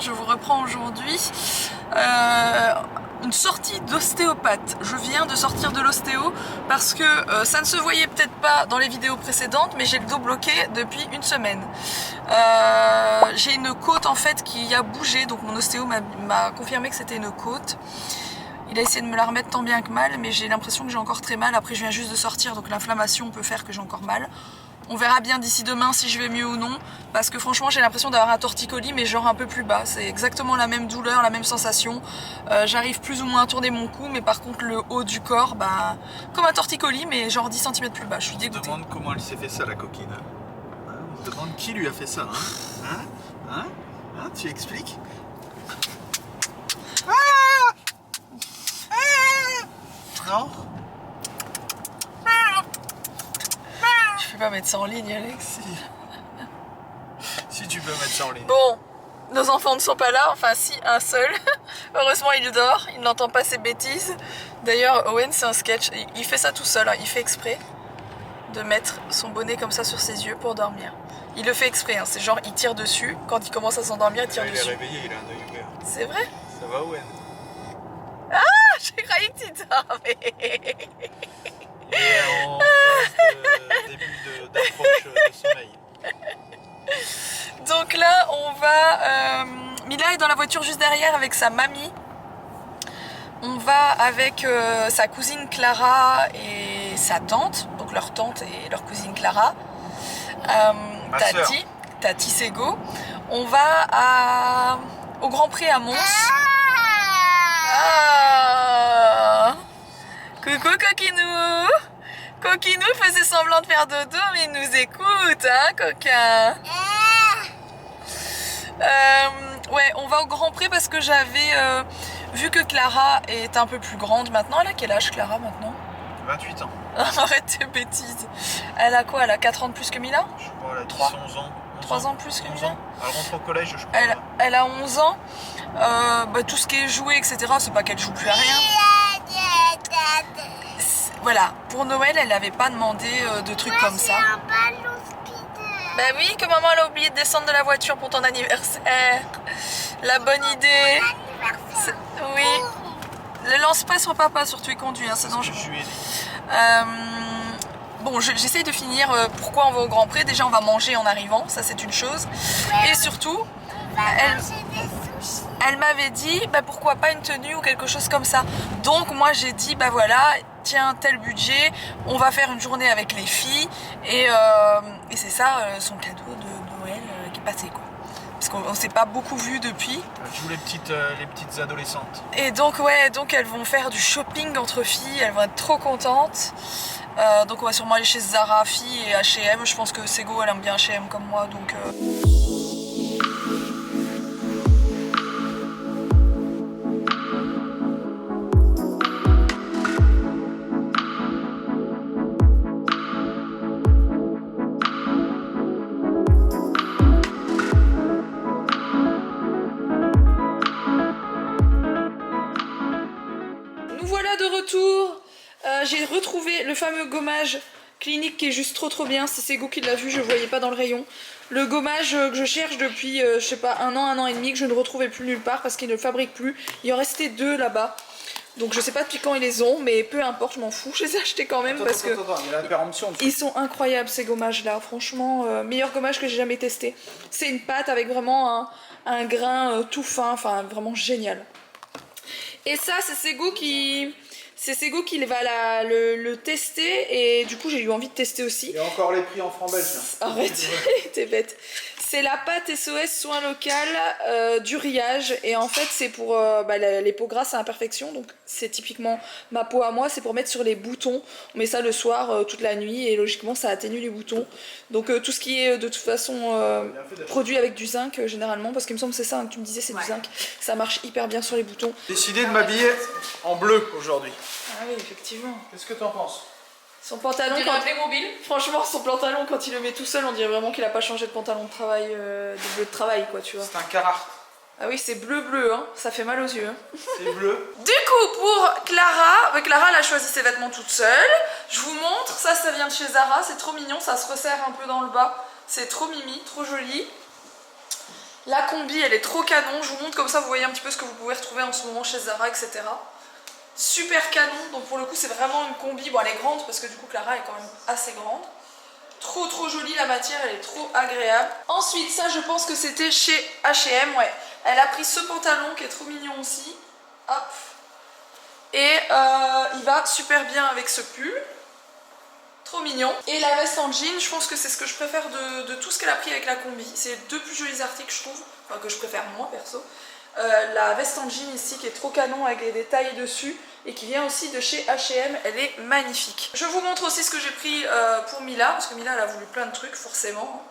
bien, je vous reprends aujourd'hui une sortie d'ostéopathe. Je viens de sortir de l'ostéo parce que ça ne se voyait peut-être pas dans les vidéos précédentes, mais j'ai le dos bloqué depuis une semaine. J'ai une côte en fait qui a bougé, donc mon ostéo m'a confirmé que c'était une côte. Il a essayé de me la remettre tant bien que mal, mais j'ai l'impression que j'ai encore très mal. Après je viens juste de sortir, donc l'inflammation peut faire que j'ai encore mal. On verra bien d'ici demain si je vais mieux ou non, parce que franchement j'ai l'impression d'avoir un torticolis mais genre un peu plus bas. C'est exactement la même douleur, la même sensation. J'arrive plus ou moins à tourner mon cou, mais par contre le haut du corps, bah, comme un torticolis mais genre 10 cm plus bas. Je suis dégoûtée. On se demande comment elle s'est fait ça, la coquine. On se demande qui lui a fait ça. Tu expliques? Non? Je peux pas mettre ça en ligne, Alex. Si tu peux mettre ça en ligne. Bon, nos enfants ne sont pas là, enfin si, un seul. Heureusement il dort, il n'entend pas ces bêtises. D'ailleurs Owen c'est un sketch, il fait ça tout seul, hein. Il fait exprès de mettre son bonnet comme ça sur ses yeux pour dormir. Il le fait exprès, hein. C'est genre il tire dessus, quand il commence à s'endormir il tire dessus. Il est réveillé, il a un œil ouvert. C'est vrai? Ça va Owen? Ah, j'ai cru que tu dormais. Et en phase de début d'approche de sommeil. Donc là on va... Mila est dans la voiture juste derrière avec sa mamie. On va avec sa cousine Clara et sa tante, donc leur tante et leur cousine Clara. Tati Sego. On va au Grand Prix à Mons. Ah. Coucou Coquinou. Coquinou faisait semblant de faire dodo mais il nous écoute, hein coquin. Ouais, on va au Grand Prix parce que j'avais vu que Clara est un peu plus grande maintenant. Elle a quel âge Clara maintenant? 28 ans. Arrête tes bêtises. Elle a quoi? Elle a 4 ans de plus que Mila? Je crois elle a 10, 11 ans. 3 ans de plus que 11 Mila? ans. Elle rentre au collège, je crois. Elle a 11 ans. Bah, tout ce qui est joué, etc., c'est pas qu'elle joue plus à rien. Voilà, pour Noël, elle n'avait pas demandé de trucs comme ça. Bah oui, que maman elle a oublié de descendre de la voiture pour ton anniversaire. La bonne idée. Oui. Ne lance pas sur papa, surtout il conduit, hein, c'est dangereux. Bon, j'essaye de finir pourquoi on va au Grand Prix. Déjà, on va manger en arrivant, ça c'est une chose. Et surtout, elle m'avait dit, bah, pourquoi pas une tenue ou quelque chose comme ça. Donc moi j'ai dit, bah voilà, tiens, tel budget, on va faire une journée avec les filles. Et c'est ça son cadeau de Noël qui est passé, quoi. Parce qu'on s'est pas beaucoup vu depuis. Elle joue les petites adolescentes. Et donc ouais, donc elles vont faire du shopping entre filles, elles vont être trop contentes. Donc on va sûrement aller chez Zara filles et H&M. Je pense que Sego elle aime bien H&M comme moi, donc... J'ai retrouvé le fameux gommage Clinique qui est juste trop bien. C'est Sego qui l'a vu, je le voyais pas dans le rayon. Le gommage que je cherche depuis je sais pas un an et demi, que je ne retrouvais plus nulle part parce qu'ils ne le fabriquent plus. Il en restait 2 là-bas. Donc je sais pas depuis quand ils les ont, mais peu importe, je m'en fous. Je les ai achetés quand même parce que il y a la péremption. ils sont incroyables ces gommages là. Franchement, meilleur gommage que j'ai jamais testé. C'est une pâte avec vraiment un grain tout fin, enfin vraiment génial. Et ça c'est Sego qui... C'est Sego qui va le tester et du coup j'ai eu envie de tester aussi. Il y a encore les prix en francs belges. Arrête, t'es bête. C'est la pâte SOS soin local du Riage et en fait c'est pour les peaux grasses à imperfection, donc c'est typiquement ma peau à moi, c'est pour mettre sur les boutons. On met ça le soir toute la nuit et logiquement ça atténue les boutons. Donc tout ce qui est de toute façon produit avec du zinc généralement, parce qu'il me semble que c'est ça hein, que tu me disais, c'est du zinc, ça marche hyper bien sur les boutons. J'ai décidé de m'habiller en bleu aujourd'hui. Ah oui effectivement. Qu'est-ce que t'en penses? Son pantalon, franchement son pantalon quand il le met tout seul on dirait vraiment qu'il a pas changé de pantalon de travail, de bleu de travail quoi tu vois. C'est un Carhartt. Ah oui c'est bleu hein, ça fait mal aux yeux. Hein. C'est bleu. Du coup pour Clara, Clara elle a choisi ses vêtements toute seule. Je vous montre, ça vient de chez Zara, c'est trop mignon, ça se resserre un peu dans le bas. C'est trop mimi, trop joli. La combi elle est trop canon, je vous montre comme ça vous voyez un petit peu ce que vous pouvez retrouver en ce moment chez Zara, etc. Super canon, donc pour le coup c'est vraiment une combi, bon elle est grande parce que du coup Clara est quand même assez grande. Trop jolie la matière, elle est trop agréable. Ensuite ça je pense que c'était chez H&M, ouais. Elle a pris ce pantalon qui est trop mignon aussi. Hop. Et il va super bien avec ce pull. Trop mignon. Et la veste en jean, je pense que c'est ce que je préfère de tout ce qu'elle a pris avec la combi. C'est les deux plus jolis articles je trouve. Enfin que je préfère moi perso. La veste en jean ici qui est trop canon avec les détails dessus. Et qui vient aussi de chez H&M, elle est magnifique. Je vous montre aussi ce que j'ai pris pour Mila. Parce que Mila elle a voulu plein de trucs forcément.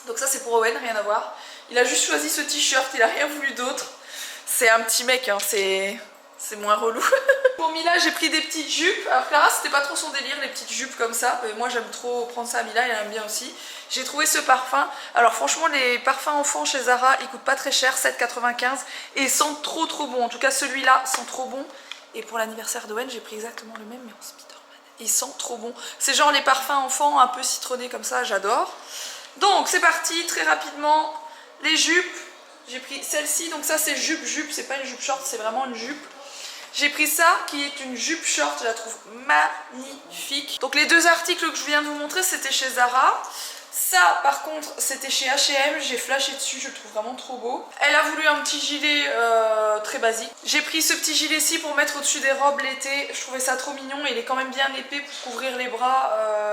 Donc ça c'est pour Owen, rien à voir. Il a juste choisi ce t-shirt, il a rien voulu d'autre. C'est un petit mec, hein, c'est moins relou. Pour Mila j'ai pris des petites jupes. Alors Clara c'était pas trop son délire les petites jupes comme ça. Mais moi j'aime trop prendre ça à Mila, elle aime bien aussi. J'ai trouvé ce parfum. Alors franchement les parfums enfants chez Zara ils coûtent pas très cher, 7,95 et ils sentent trop bon. En tout cas celui-là sent trop bon. Et pour l'anniversaire d'Owen j'ai pris exactement le même mais en Spiderman. Il sent trop bon. C'est genre les parfums enfants un peu citronnés comme ça, j'adore. Donc c'est parti très rapidement. Les jupes. J'ai pris celle-ci, donc ça c'est jupe, c'est pas une jupe short, c'est vraiment une jupe. J'ai pris ça qui est une jupe short, je la trouve magnifique. Donc les deux articles que je viens de vous montrer c'était chez Zara. Ça par contre c'était chez H&M, j'ai flashé dessus, je le trouve vraiment trop beau. Elle a voulu un petit gilet très basique. J'ai pris ce petit gilet-ci pour mettre au-dessus des robes l'été, je trouvais ça trop mignon. Il est quand même bien épais pour couvrir les bras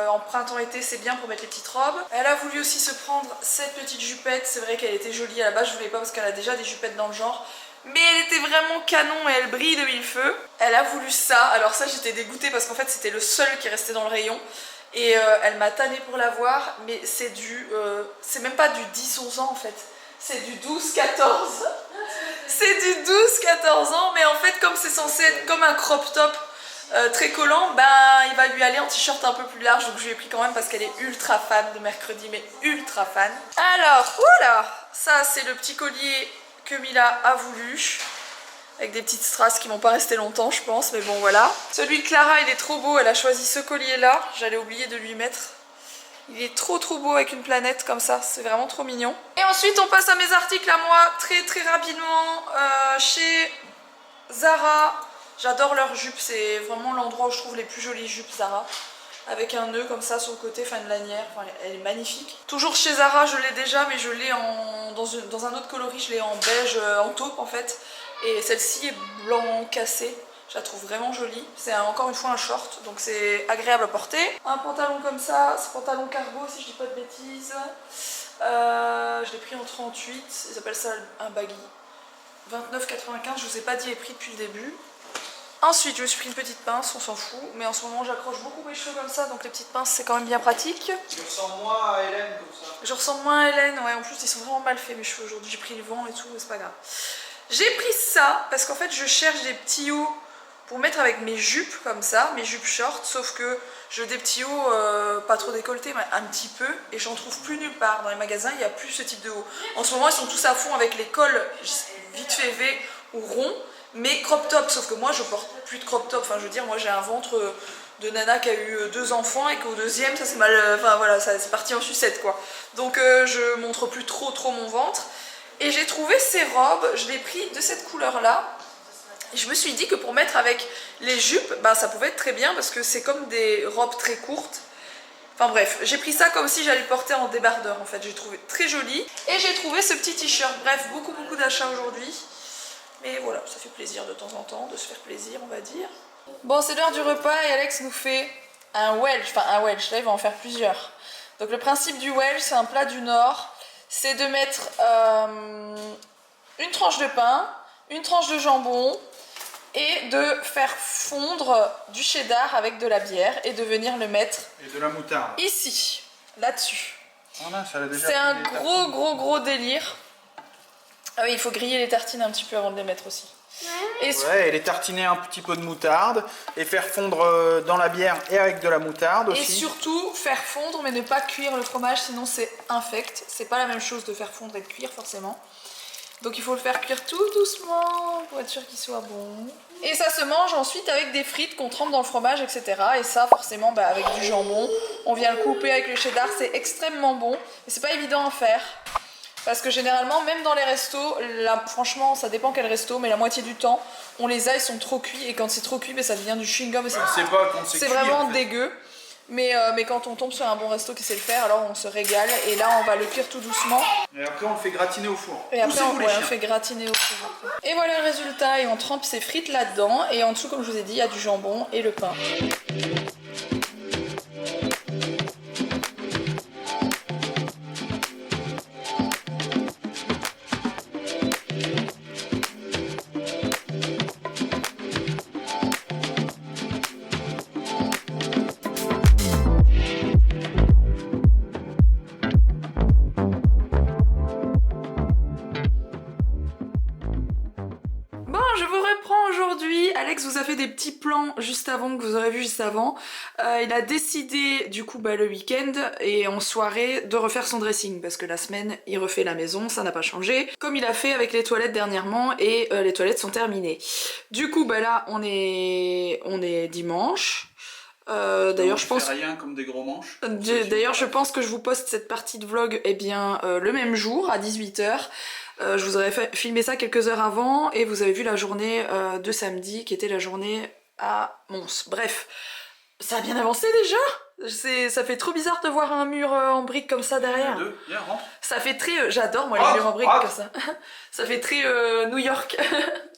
en printemps-été, c'est bien pour mettre les petites robes. Elle a voulu aussi se prendre cette petite jupette, c'est vrai qu'elle était jolie à la base, je voulais pas parce qu'elle a déjà des jupettes dans le genre. Mais elle était vraiment canon et elle brille de mille feux. Elle a voulu ça, alors ça j'étais dégoûtée parce qu'en fait c'était le seul qui restait dans le rayon. Et elle m'a tannée pour l'avoir, mais c'est c'est même pas du 10-11 ans en fait, c'est du 12-14. C'est du 12-14 ans, mais en fait comme c'est censé être comme un crop top très collant, ben il va lui aller en t-shirt un peu plus large, donc je lui ai pris quand même parce qu'elle est ultra fan de mercredi, mais ultra fan. Alors, oula, ça c'est le petit collier que Mila a voulu. Avec des petites strass qui m'ont pas resté longtemps je pense, mais bon voilà. Celui de Clara il est trop beau, elle a choisi ce collier là, j'allais oublier de lui mettre. Il est trop beau avec une planète comme ça, c'est vraiment trop mignon. Et ensuite on passe à mes articles à moi, très rapidement, chez Zara. J'adore leurs jupes, c'est vraiment l'endroit où je trouve les plus jolies jupes Zara. Avec un nœud comme ça sur le côté, enfin une lanière, enfin, elle est magnifique. Toujours chez Zara je l'ai déjà, mais je l'ai dans un autre coloris, je l'ai en beige, en taupe en fait. Et celle-ci est blanc cassé, je la trouve vraiment jolie. C'est encore une fois un short, donc c'est agréable à porter. Un pantalon comme ça, c'est pantalon cargo si je dis pas de bêtises. Je l'ai pris en 38, ils appellent ça un baggy. 29,95, je vous ai pas dit les prix depuis le début. Ensuite je me suis pris une petite pince, on s'en fout, mais en ce moment j'accroche beaucoup mes cheveux comme ça, donc les petites pinces c'est quand même bien pratique. Tu ressembles moins à Hélène comme ça. Je ressemble moins à Hélène, ouais, en plus ils sont vraiment mal faits mes cheveux aujourd'hui, j'ai pris le vent et tout, mais c'est pas grave. J'ai pris ça parce qu'en fait je cherche des petits hauts pour mettre avec mes jupes comme ça, mes jupes short, sauf que je veux des petits hauts pas trop décolletés mais un petit peu et j'en trouve plus nulle part. Dans les magasins il n'y a plus ce type de haut. En ce moment ils sont tous à fond avec les cols vite fait V ou rond, mais crop top, sauf que moi je porte plus de crop top, enfin je veux dire moi j'ai un ventre de nana qui a eu 2 enfants et qu'au deuxième ça c'est mal, enfin voilà, ça c'est parti en sucette quoi. Donc je montre plus trop mon ventre. Et j'ai trouvé ces robes, je l'ai pris de cette couleur là. Et je me suis dit que pour mettre avec les jupes, ben, ça pouvait être très bien parce que c'est comme des robes très courtes. Enfin bref, j'ai pris ça comme si j'allais le porter en débardeur en fait, j'ai trouvé très joli. Et j'ai trouvé ce petit t-shirt, bref, beaucoup d'achats aujourd'hui. Mais voilà, ça fait plaisir de temps en temps, de se faire plaisir on va dire. Bon c'est l'heure du repas et Alex nous fait un Welsh, là il va en faire plusieurs. Donc le principe du Welsh c'est un plat du Nord. C'est de mettre une tranche de pain, une tranche de jambon et de faire fondre du cheddar avec de la bière et de venir le mettre et de la moutarde ici, là-dessus. Voilà, c'est un gros délire. Ah oui, il faut griller les tartines un petit peu avant de les mettre aussi. Et les tartiner un petit peu de moutarde et faire fondre dans la bière et avec de la moutarde aussi. Et surtout faire fondre mais ne pas cuire le fromage sinon c'est infect. C'est pas la même chose de faire fondre et de cuire forcément. Donc il faut le faire cuire tout doucement pour être sûr qu'il soit bon. Et ça se mange ensuite avec des frites qu'on trempe dans le fromage, etc. Et ça forcément bah, avec du jambon. On vient le couper avec le cheddar, c'est extrêmement bon. Mais c'est pas évident à faire. Parce que généralement, même dans les restos, franchement, ça dépend quel resto, mais la moitié du temps, on les a, ils sont trop cuits. Et quand c'est trop cuit, ça devient du chewing-gum. C'est vraiment en fait. dégueu. Mais quand on tombe sur un bon resto qui sait le faire, alors on se régale. Et là, on va le cuire tout doucement. Et après, on le fait gratiner au four. Et après, on fait gratiner au four. Et voilà le résultat. Et on trempe ses frites là-dedans. Et en dessous, comme je vous ai dit, il y a du jambon et le pain. Alex vous a fait des petits plans juste avant, que vous aurez vu juste avant. Il a décidé du coup le week-end et en soirée de refaire son dressing parce que la semaine il refait la maison, ça n'a pas changé. Comme il a fait avec les toilettes dernièrement et les toilettes sont terminées. Du coup là on est dimanche. D'ailleurs je pense rien comme des gros manches. D'ailleurs je pense que je vous poste cette partie de vlog le même jour à 18 h. Je vous aurais filmé ça quelques heures avant et vous avez vu la journée de samedi qui était la journée à Mons. Bref, ça a bien avancé déjà. Ça fait trop bizarre de voir un mur en briques comme ça derrière. Viens, rentre. Ça fait très... J'adore moi les murs en briques comme ça. Ça fait très New York.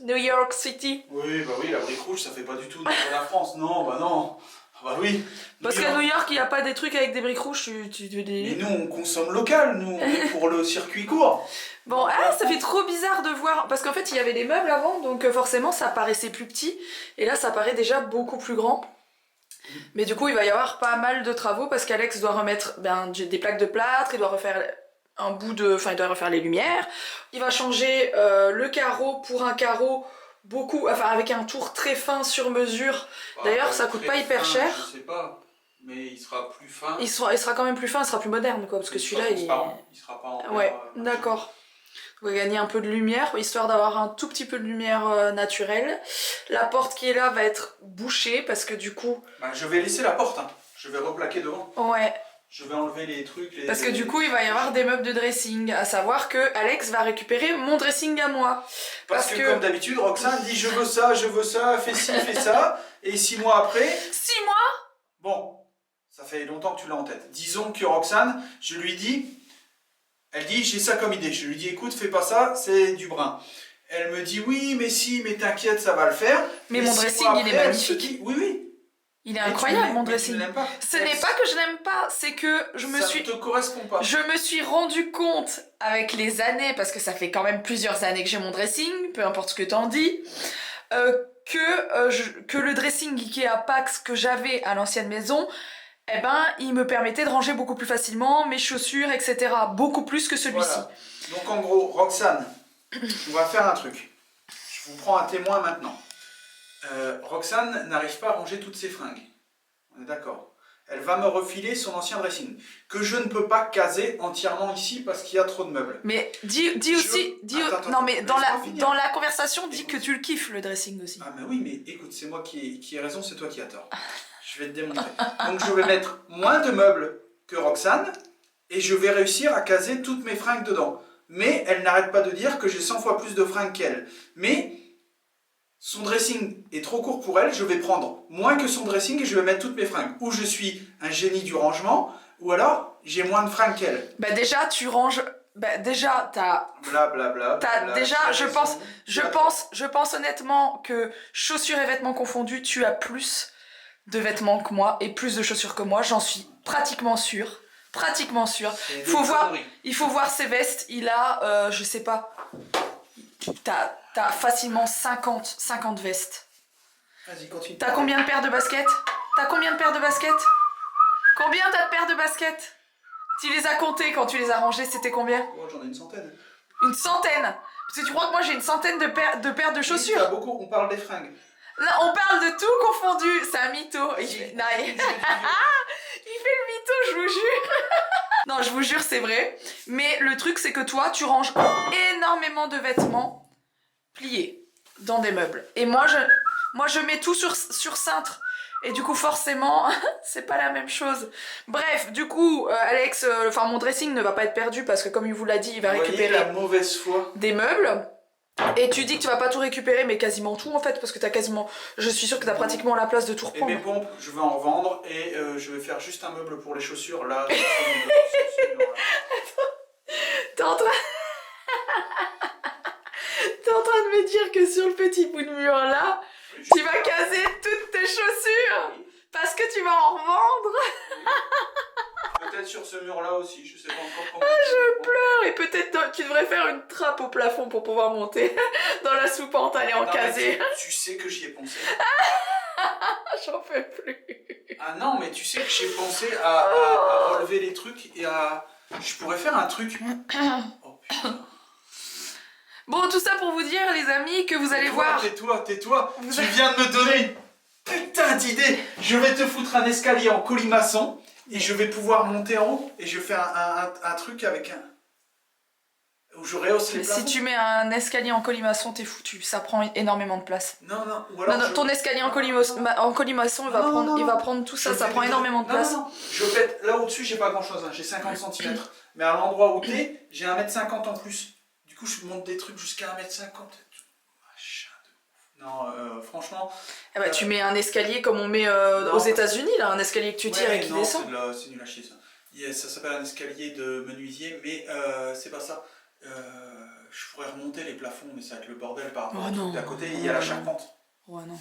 New York City. Oui, bah oui, la brique rouge ça fait pas du tout de la France. Non, bah non. Bah oui. Parce qu'à New York, il n'y a pas des trucs avec des briques rouges, Mais nous, on consomme local, nous, on est pour le circuit court. Bon, ça fait trop bizarre de voir, parce qu'en fait, il y avait des meubles avant, donc forcément, ça paraissait plus petit, et là, ça paraît déjà beaucoup plus grand. Mais du coup, il va y avoir pas mal de travaux, parce qu'Alex doit remettre des plaques de plâtre, il doit refaire il doit refaire les lumières, il va changer le carreau pour un carreau avec un tour très fin sur mesure. D'ailleurs, ça coûte pas hyper cher. Je sais pas, mais il sera plus fin. Il sera quand même plus fin, il sera plus moderne, quoi, parce que celui-là, il sera pas en ouais, d'accord. Vous pouvez gagner un peu de lumière, histoire d'avoir un tout petit peu de lumière naturelle. La porte qui est là va être bouchée, parce que du coup... je vais laisser la porte, hein. Je vais replaquer devant. Ouais. Je vais enlever les trucs. Parce que du coup, il va y avoir des meubles de dressing. À savoir que Alex va récupérer mon dressing à moi. Parce que comme d'habitude, Roxane dit je veux ça, fais ci, fais ça. Et 6 mois après... 6 mois? Bon, ça fait longtemps que tu l'as en tête. Disons que Roxane, je lui dis... Elle dit j'ai ça comme idée. Je lui dis écoute, fais pas ça, c'est du brun. Elle me dit oui, mais si, mais t'inquiète, ça va le faire. Mais mon dressing, il est magnifique. Dit, oui. Il est incroyable mon dressing. Ce n'est pas que je n'aime pas, c'est que ça ne te correspond pas. Je me suis rendu compte avec les années, parce que ça fait quand même plusieurs années que j'ai mon dressing, peu importe ce que t'en dis, que le dressing Ikea Pax que j'avais à l'ancienne maison, il me permettait de ranger beaucoup plus facilement mes chaussures, etc. Beaucoup plus que celui-ci. Voilà. Donc en gros, Roxane, on va faire un truc. Je vous prends un témoin maintenant. Roxane n'arrive pas à ranger toutes ses fringues. On est d'accord. Elle va me refiler son ancien dressing, que je ne peux pas caser entièrement ici parce qu'il y a trop de meubles. Mais non mais dans la conversation, dis que tu le kiffes le dressing aussi. Ah mais oui, mais écoute, c'est moi qui ai raison, c'est toi qui as tort. Je vais te démontrer. Donc je vais mettre moins de meubles que Roxane et je vais réussir à caser toutes mes fringues dedans. Mais elle n'arrête pas de dire que j'ai 100 fois plus de fringues qu'elle. Mais son dressing est trop court pour elle, je vais prendre moins que son dressing et je vais mettre toutes mes fringues. Ou je suis un génie du rangement, ou alors j'ai moins de fringues qu'elle. Déjà tu ranges... déjà t'as... Blablabla. Déjà je pense honnêtement que chaussures et vêtements confondus, tu as plus de vêtements que moi et plus de chaussures que moi, j'en suis pratiquement sûre. Il faut voir ses vestes, il a, je sais pas, t'as facilement 50 vestes. Vas-y, continue. T'as combien de paires de baskets? Combien t'as de paires de baskets? Tu les as comptées quand tu les as rangées, c'était combien? Oh, j'en ai une centaine. Une centaine? Parce que tu crois que moi j'ai une centaine de paires de chaussures? Oui, beaucoup, on parle des fringues. Là, on parle de tout confondu, c'est un mytho. Il fait le mytho, je vous jure. Non, je vous jure, c'est vrai. Mais le truc, c'est que toi, tu ranges énormément de vêtements pliés dans des meubles. Et moi, je mets tout sur cintre. Et du coup, forcément, c'est pas la même chose. Bref, du coup, Alex, enfin mon dressing ne va pas être perdu parce que comme il vous l'a dit, il va Vous voyez récupérer la mauvaise foi. des meubles. Et tu dis que tu vas pas tout récupérer, mais quasiment tout en fait, parce que t'as quasiment... Je suis sûre que t'as pratiquement la place de tout Et mes reprendre. pompes, je vais en revendre et je vais faire juste un meuble pour les chaussures là. Sur ce mur-là. T'es en train... T'es en train de me dire que sur le petit bout de mur là, tu vas caser toutes tes chaussures parce que tu vas en revendre. Peut-être sur ce mur-là aussi, je sais pas encore comment. Je pleure. Et peut-être tu devrais faire une trappe au plafond pour pouvoir monter dans la soupente, aller en Non, caser. mais tu sais que j'y ai pensé. J'en peux plus. Ah non, mais tu sais que j'ai pensé à relever les trucs et à... Je pourrais faire un truc. Oh putain. Bon, tout ça pour vous dire, les amis, que vous allez voir. Tais-toi. Tu viens de me donner une putain d'idée. Je vais te foutre un escalier en colimaçon et je vais pouvoir monter en haut et je vais faire un truc avec un... où je rehausse les plafonds. Si tu mets un escalier en colimaçon, t'es foutu. Ça prend énormément de place. Non, ou alors non, ton escalier en colimaçon, il va prendre tout ça. Ça prend énormément de place. Non. Je pète. Là au-dessus, j'ai pas grand-chose. Hein. J'ai 50 cm. Mais à l'endroit où t'es, j'ai 1,50 m en plus. Du coup, je monte des trucs jusqu'à 1,50 m. Machin de ouf. Non, franchement... Eh ben, tu mets un escalier comme on met aux États-unis, là, un escalier que tu tires et qui descend. C'est nul à chier ça. Ça s'appelle un escalier de menuisier, mais c'est pas ça. Je pourrais remonter les plafonds, mais ça va être le bordel par rapport au truc d'à côté. Il y a la charpente. Ouais, non.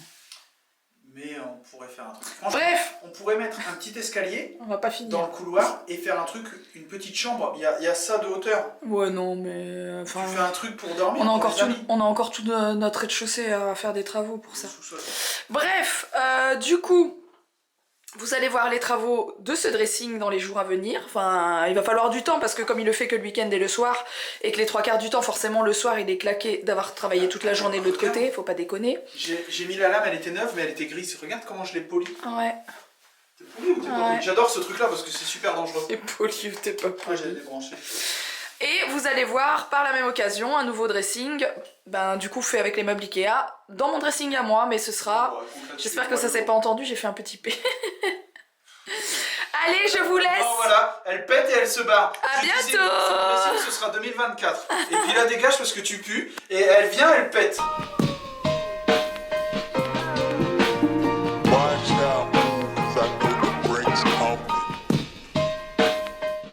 Mais on pourrait faire un truc. Bref, on pourrait mettre un petit escalier on va pas finir dans le couloir et faire un truc, une petite chambre. Il y a ça de hauteur. Ouais, non, mais... Tu fais un truc pour dormir. On a encore tout notre rez-de-chaussée à faire des travaux pour ça. Sous-sol. Bref, du coup, vous allez voir les travaux de ce dressing dans les jours à venir. Enfin, il va falloir du temps parce que comme il le fait que le week-end et le soir, et que les 3/4 du temps, forcément, le soir, il est claqué d'avoir travaillé toute la journée de l'autre côté, faut pas déconner. J'ai mis la lame, elle était neuve, mais elle était grise. Regarde comment je l'ai polie. Ouais. T'es poli ou t'es pas poli? J'adore ce truc-là parce que c'est super dangereux. T'es poli ou t'es pas poli? J'ai débranché. Et vous allez voir par la même occasion un nouveau dressing, du coup fait avec les meubles Ikea, dans mon dressing à moi, mais ce sera... J'espère que ça s'est pas entendu, j'ai fait un petit P. Allez, je vous laisse. Oh voilà, elle pète et elle se barre. À bientôt. Disais, ce sera 2024. Et puis là, dégage parce que tu pues. Et elle vient, elle pète.